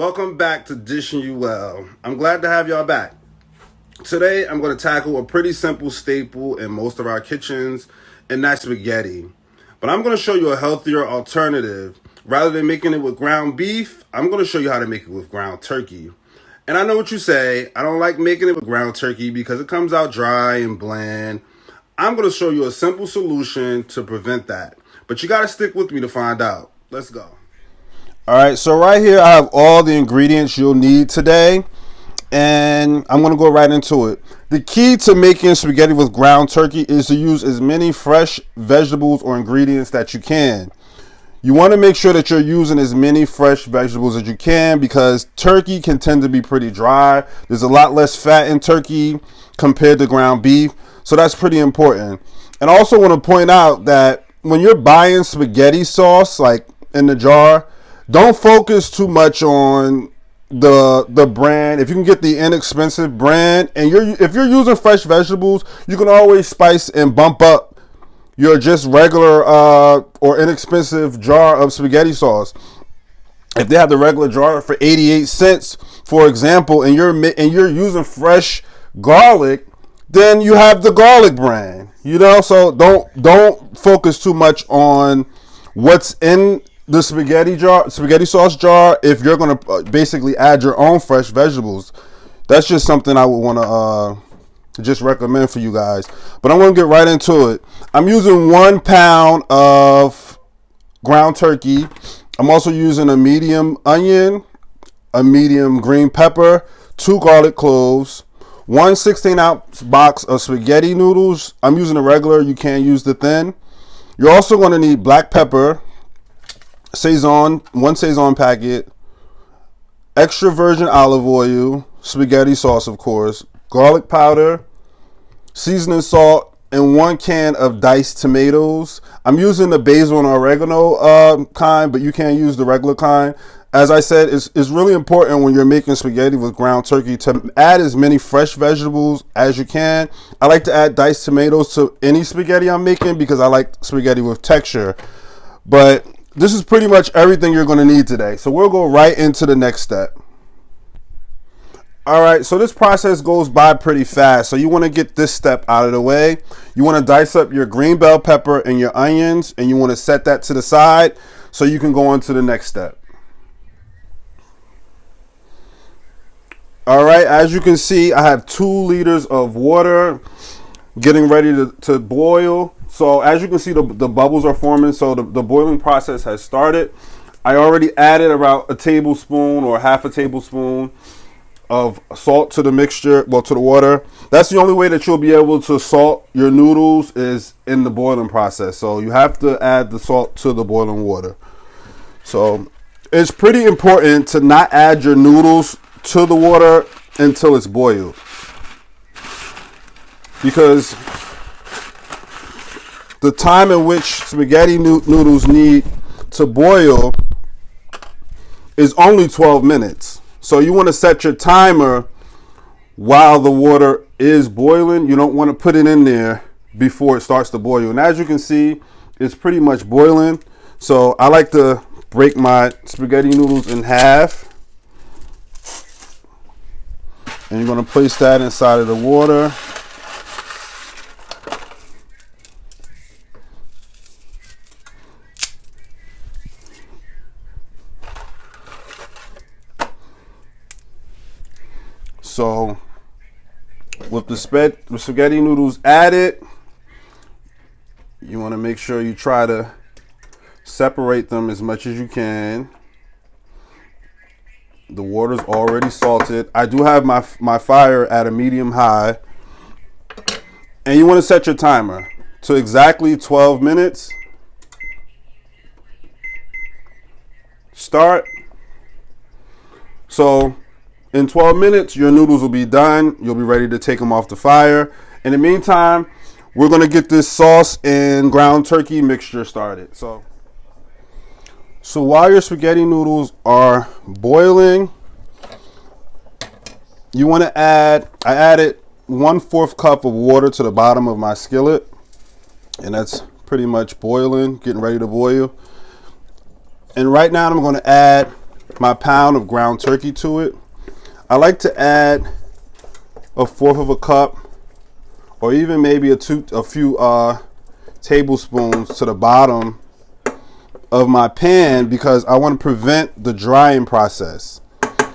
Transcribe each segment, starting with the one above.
Welcome back to Dishing You Well. I'm glad to have y'all back. Today, I'm going to tackle a pretty simple staple in most of our kitchens, and that's spaghetti. But I'm going to show you a healthier alternative. Rather than making it with ground beef, I'm going to show you how to make it with ground turkey. And I know what you say, I don't like making it with ground turkey because it comes out dry and bland. I'm going to show you a simple solution to prevent that. But you got to stick with me to find out. Let's go. All right, so right here I have all the ingredients you'll need today, and I'm going to go right into it. The key to making spaghetti with ground turkey is to use as many fresh vegetables or ingredients that you can. You want to make sure that you're using as many fresh vegetables as you can because turkey can tend to be pretty dry. There's a lot less fat in turkey compared to ground beef, so that's pretty important. And I also want to point out that when you're buying spaghetti sauce, like in the jar, don't focus too much on the brand. If you can get the inexpensive brand, and if you're using fresh vegetables, you can always spice and bump up your just regular or inexpensive jar of spaghetti sauce. If they have the regular jar for 88 cents, for example, and you're using fresh garlic, then you have the garlic brand. So don't focus too much on what's in the spaghetti sauce jar if you're going to basically add your own fresh vegetables. That's just something I would want to just recommend for you guys. But I'm going to get right into it. I'm using 1 pound of ground turkey. I'm also using a medium onion, a medium green pepper, 2 garlic cloves, 1 16-ounce box of spaghetti noodles. I'm using the regular. You can use the thin. You're also going to need black pepper, one Saison packet, extra virgin olive oil, spaghetti sauce, of course, garlic powder, seasoning salt, and 1 can of diced tomatoes. I'm using the basil and oregano kind, but you can use the regular kind. As I said, it's really important when you're making spaghetti with ground turkey to add as many fresh vegetables as you can. I like to add diced tomatoes to any spaghetti I'm making because I like spaghetti with texture. But this is pretty much everything you're going to need today. So we'll go right into the next step. All right, so this process goes by pretty fast. So you want to get this step out of the way. You want to dice up your green bell pepper and your onions, and you want to set that to the side so you can go on to the next step. All right, as you can see, I have 2 liters of water getting ready to boil. So as you can see, the bubbles are forming, so the boiling process has started. I already added about a tablespoon or half a tablespoon of salt to the mixture, to the water. That's the only way that you'll be able to salt your noodles is in the boiling process. So you have to add the salt to the boiling water. So it's pretty important to not add your noodles to the water until it's boiled, because the time in which spaghetti noodles need to boil is only 12 minutes. So you want to set your timer while the water is boiling. You don't want to put it in there before it starts to boil. And as you can see, it's pretty much boiling. So I like to break my spaghetti noodles in half. And you're going to place that inside of the water. So with the spaghetti noodles added, you want to make sure you try to separate them as much as you can. The water's already salted. I do have my fire at a medium high. And you want to set your timer to exactly 12 minutes. Start. So in 12 minutes, your noodles will be done. You'll be ready to take them off the fire. In the meantime, we're going to get this sauce and ground turkey mixture started. So while your spaghetti noodles are boiling, you want to I added 1/4 cup of water to the bottom of my skillet. And that's pretty much boiling, getting ready to boil. And right now I'm going to add my pound of ground turkey to it. I like to add 1/4 of a cup, or even maybe a few tablespoons to the bottom of my pan, because I want to prevent the drying process.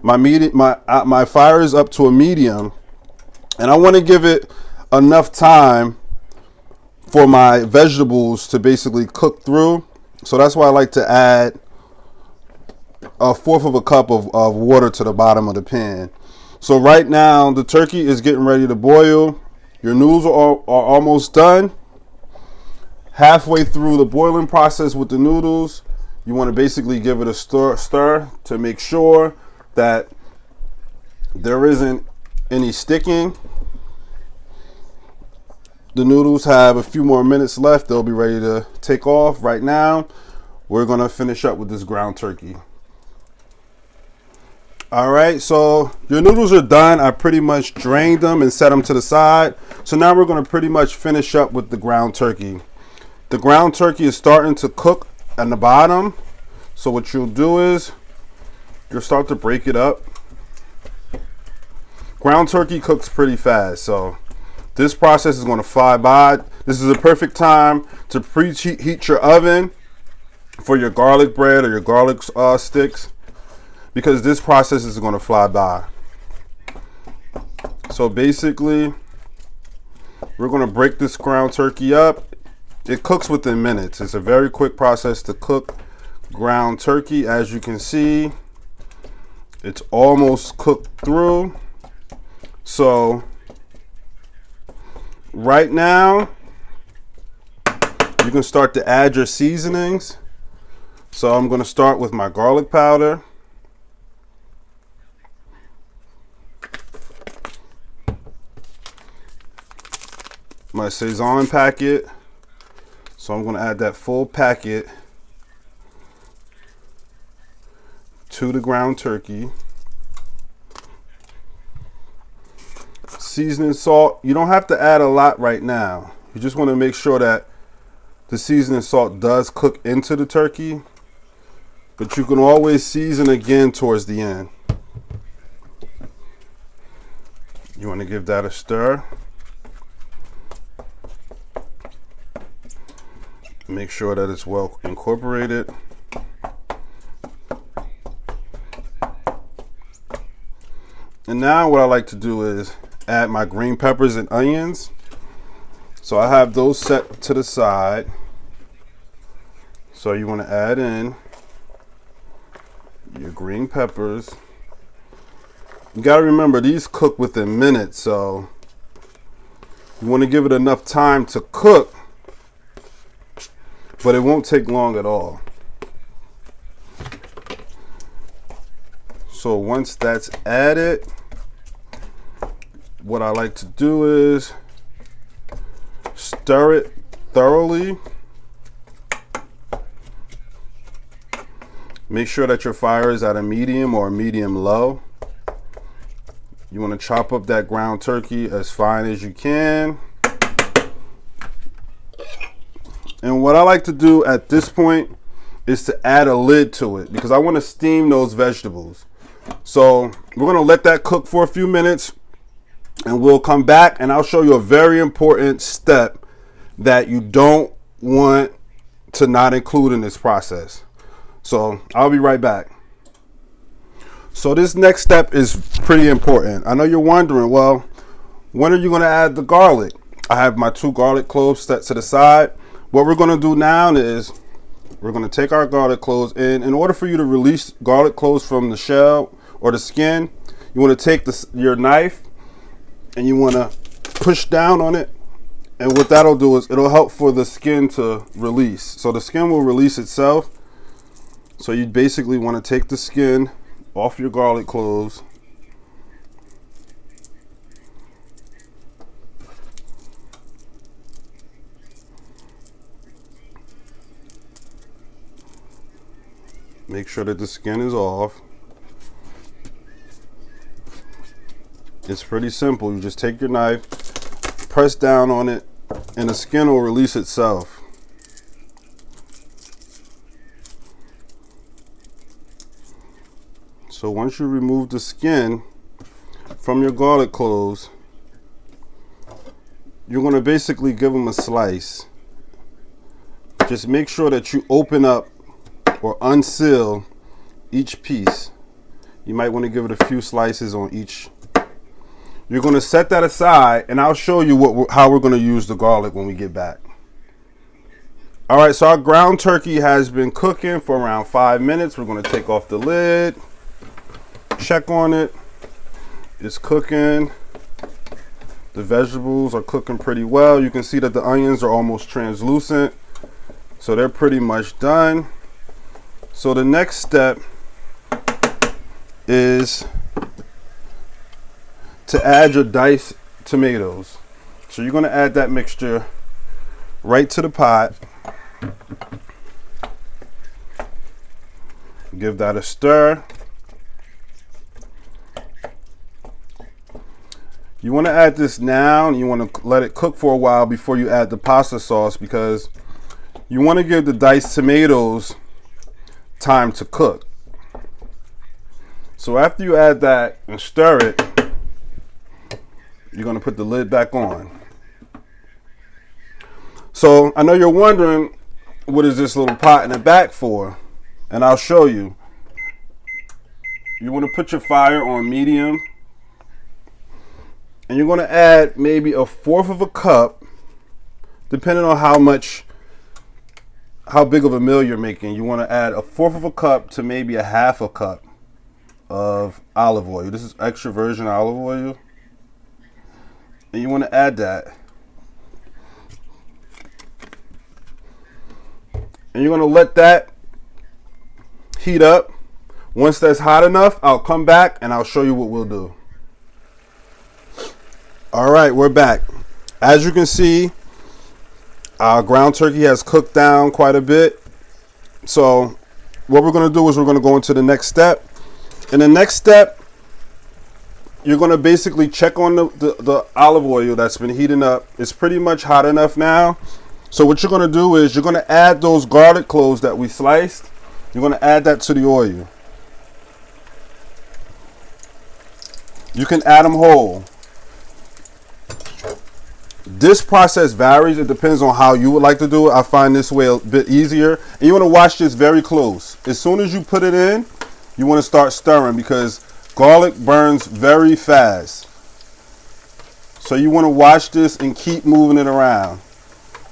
My fire is up to a medium, and I want to give it enough time for my vegetables to basically cook through. So that's why I like to add 1/4 of a cup of water to the bottom of the pan. So right now the turkey is getting ready to boil. Your noodles are almost done. Halfway through the boiling process with the noodles, you want to basically give it a stir to make sure that there isn't any sticking. The noodles have a few more minutes left. They'll be ready to take off. Right now, we're going to finish up with this ground turkey. All right, so your noodles are done. I pretty much drained them and set them to the side. So now we're going to pretty much finish up with the ground turkey. The ground turkey is starting to cook at the bottom. So what you'll do is you'll start to break it up. Ground turkey cooks pretty fast, so this process is going to fly by. This is a perfect time to preheat your oven for your garlic bread or your garlic sticks, because this process is going to fly by. So basically, we're going to break this ground turkey up. It cooks within minutes. It's a very quick process to cook ground turkey. As you can see, it's almost cooked through. So right now, you can start to add your seasonings. So I'm going to start with my garlic powder. My Sazon packet. So I'm going to add that full packet to the ground turkey. Seasoning salt. You don't have to add a lot right now. You just want to make sure that the seasoning salt does cook into the turkey, but you can always season again towards the end. You want to give that a stir. Make sure that it's well incorporated. And now what I like to do is add my green peppers and onions. So I have those set to the side. So you want to add in your green peppers. You got to remember, these cook within minutes, so you want to give it enough time to cook, but it won't take long at all. So once that's added, what I like to do is stir it thoroughly. Make sure that your fire is at a medium or a medium low. You want to chop up that ground turkey as fine as you can. And what I like to do at this point is to add a lid to it, because I want to steam those vegetables. So we're going to let that cook for a few minutes, and we'll come back and I'll show you a very important step that you don't want to not include in this process. So I'll be right back. So this next step is pretty important. I know you're wondering, well, when are you going to add the garlic? I have my 2 garlic cloves set to the side. What we're going to do now is we're going to take our garlic cloves, and in order for you to release garlic cloves from the shell or the skin, you want to take your knife and you want to push down on it. And what that'll do is it'll help for the skin to release. So the skin will release itself. So you basically want to take the skin off your garlic cloves. Make sure that the skin is off. It's pretty simple. You just take your knife, press down on it, and the skin will release itself. So once you remove the skin from your garlic cloves, you're going to basically give them a slice. Just make sure that you open up or unseal each piece. You might want to give it a few slices on each. You're going to set that aside, and I'll show you how we're going to use the garlic when we get back. All right, so our ground turkey has been cooking for around 5 minutes. We're going to take off the lid, check on it. It's cooking. The vegetables are cooking pretty well. You can see that the onions are almost translucent, so they're pretty much done. So the next step is to add your diced tomatoes. So you're going to add that mixture right to the pot. Give that a stir. You want to add this now, and you want to let it cook for a while before you add the pasta sauce, because you want to give the diced tomatoes time to cook. So after you add that and stir it, you're going to put the lid back on. So I know you're wondering, what is this little pot in the back for? And I'll show you. You want to put your fire on medium, and you're going to add maybe 1/4 of a cup, depending on how big of a meal you're making. You want to add 1/4 of a cup to maybe 1/2 a cup of olive oil. This is extra virgin olive oil. And you want to add that. And you're going to let that heat up. Once that's hot enough, I'll come back and I'll show you what we'll do. All right, we're back. As you can see, our ground turkey has cooked down quite a bit. So what we're going to do is we're going to go into the next step. In the next step, you're going to basically check on the olive oil that's been heating up. It's pretty much hot enough now. So what you're going to do is you're going to add those garlic cloves that we sliced. You're going to add that to the oil. You can add them whole. This process varies. It depends on how you would like to do it. I find this way a bit easier. And you want to watch this very close. As soon as you put it in, you want to start stirring, because garlic burns very fast. So you want to watch this and keep moving it around.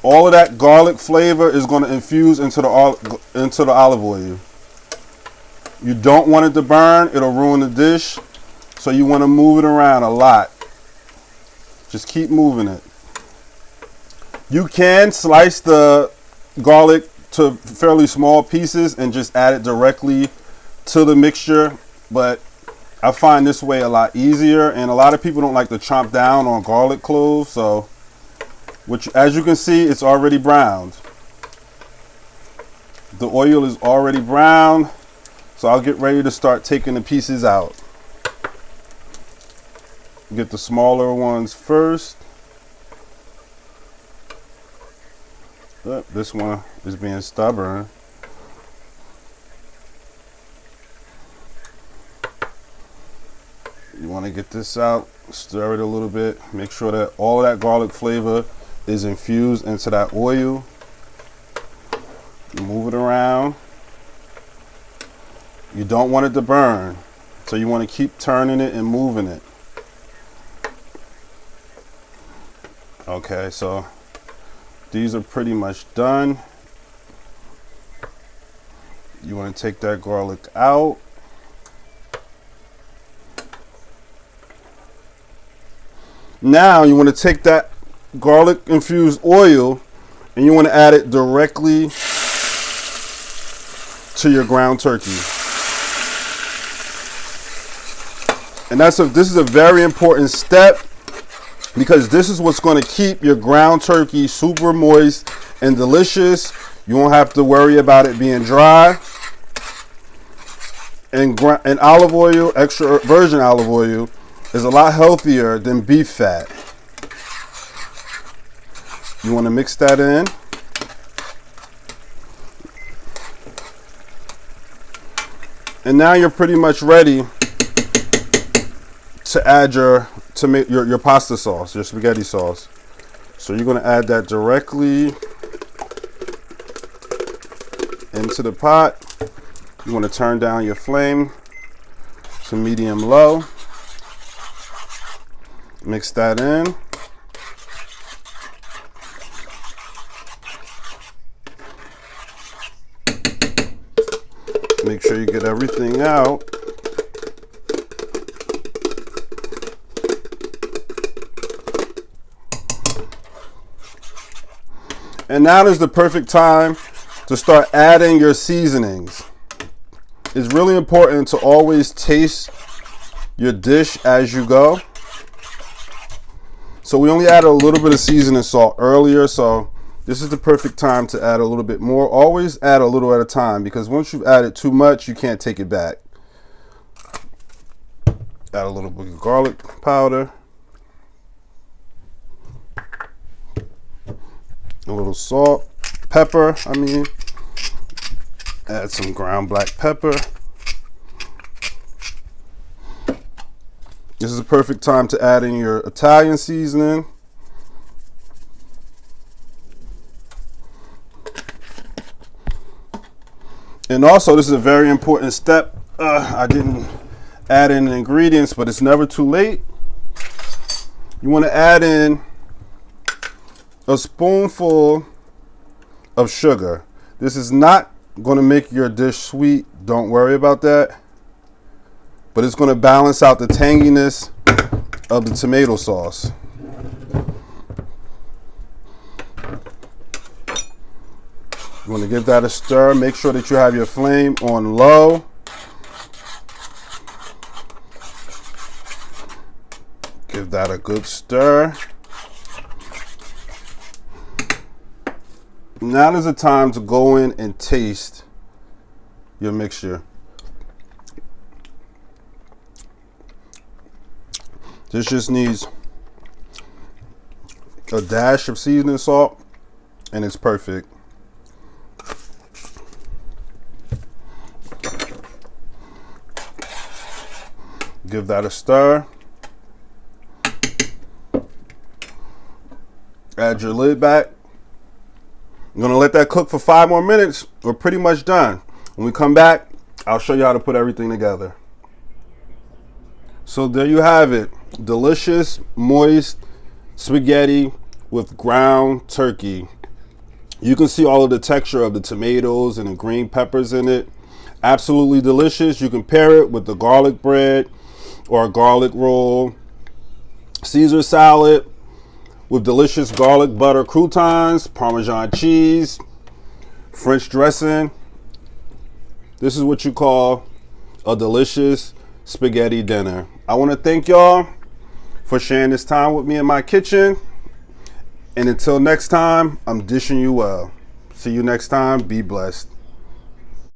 All of that garlic flavor is going to infuse into the olive oil. You don't want it to burn. It'll ruin the dish. So you want to move it around a lot. Just keep moving it. You can slice the garlic to fairly small pieces and just add it directly to the mixture, but I find this way a lot easier, and a lot of people don't like to chomp down on garlic cloves. So as you can see, it's already browned. The oil is already brown, so I'll get ready to start taking the pieces out. Get the smaller ones first. This one is being stubborn. You want to get this out, stir it a little bit, make sure that all of that garlic flavor is infused into that oil. You move it around. You don't want it to burn, so you want to keep turning it and moving it. Okay, so these are pretty much done. You want to take that garlic out. Now you want to take that garlic infused oil and you want to add it directly to your ground turkey. And this is a very important step, because this is what's going to keep your ground turkey super moist and delicious. You won't have to worry about it being dry. And olive oil, extra virgin olive oil, is a lot healthier than beef fat. You want to mix that in. And now you're pretty much ready to add your pasta sauce, your spaghetti sauce. So you're going to add that directly into the pot. You want to turn down your flame to medium low. Mix that in. Make sure you get everything out. And now is the perfect time to start adding your seasonings. It's really important to always taste your dish as you go. So we only added a little bit of seasoning salt earlier, so this is the perfect time to add a little bit more. Always add a little at a time, because once you've added too much, you can't take it back. Add a little bit of garlic powder. A little salt, pepper, add some ground black pepper. This is the perfect time to add in your Italian seasoning. And also, this is a very important step. I didn't add in the ingredients, but it's never too late. You want to add in a spoonful of sugar. This is not going to make your dish sweet. Don't worry about that. But it's going to balance out the tanginess of the tomato sauce. You want to give that a stir. Make sure that you have your flame on low. Give that a good stir. Now is the time to go in and taste your mixture. This just needs a dash of seasoning salt, and it's perfect. Give that a stir. Add your lid back. I'm going to let that cook for 5 more minutes. We're pretty much done. When we come back, I'll show you how to put everything together. So there you have it. Delicious, moist spaghetti with ground turkey. You can see all of the texture of the tomatoes and the green peppers in it. Absolutely delicious. You can pair it with the garlic bread or a garlic roll, Caesar salad with delicious garlic butter croutons, Parmesan cheese, French dressing. This is what you call a delicious spaghetti dinner. I want to thank y'all for sharing this time with me in my kitchen. And until next time, I'm dishing you well. See you next time. Be blessed.